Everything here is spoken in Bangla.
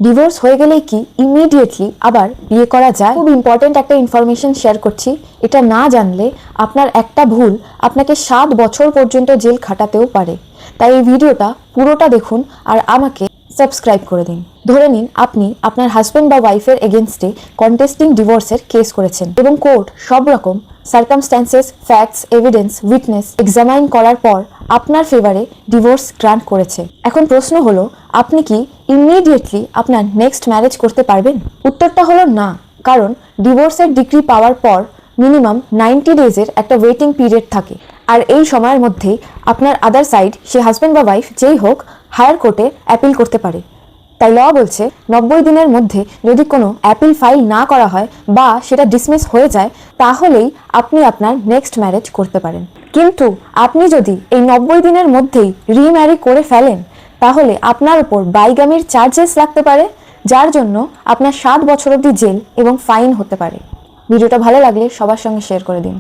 ডিভোর্স হয়ে গেলেই কি ইমিডিয়েটলি আবার বিয়ে করা যায়? খুব ইম্পর্টেন্ট একটা ইনফরমেশন শেয়ার করছি। এটা না জানলে আপনার একটা ভুল আপনাকে 7 বছর পর্যন্ত জেল খাটাতেও পারে। তাই এই ভিডিওটা পুরোটা দেখুন আর আমাকে সাবস্ক্রাইব করে দিন। ধরে নিন আপনি আপনার হাজব্যান্ড বা ওয়াইফের এগেনস্টে কন্টেস্টিং ডিভোর্সের কেস করেছেন এবং কোর্ট সব রকম circumstances, facts, evidence, witness examine করার পর আপনার ফেভারে ডিভোর্স গ্রান্ট করেছে। এখন প্রশ্ন হলো, আপনি কি ইমিডিয়েটলি আপনার নেক্সট ম্যারেজ করতে পারবেন? উত্তরটা হলো না, কারণ ডিভোর্সের ডিগ্রি পাওয়ার পর মিনিমাম 90 ডেজের একটা ওয়েটিং পিরিয়ড থাকে। আর এই সময়ের মধ্যেই আপনার আদার সাইড, সে হাজব্যান্ড বা ওয়াইফ যেই হোক, হায়ার কোর্টে অ্যাপিল করতে পারে। তাই ল বলছে 90 দিনের মধ্যে যদি কোনো অ্যাপিল ফাইল না করা হয় বা সেটা ডিসমিস হয়ে যায়, তাহলেই আপনি আপনার নেক্সট ম্যারেজ করতে পারেন। কিন্তু আপনি যদি এই 90 দিনের মধ্যেই রিম্যারি করে ফেলেন, তাহলে আপনার উপর বাইগামির চার্জেস লাগতে পারে, যার জন্য আপনার 7 বছর অবধি জেল এবং ফাইন হতে পারে। ভিডিওটা ভালো লাগলে সবার সঙ্গে শেয়ার করে দিন।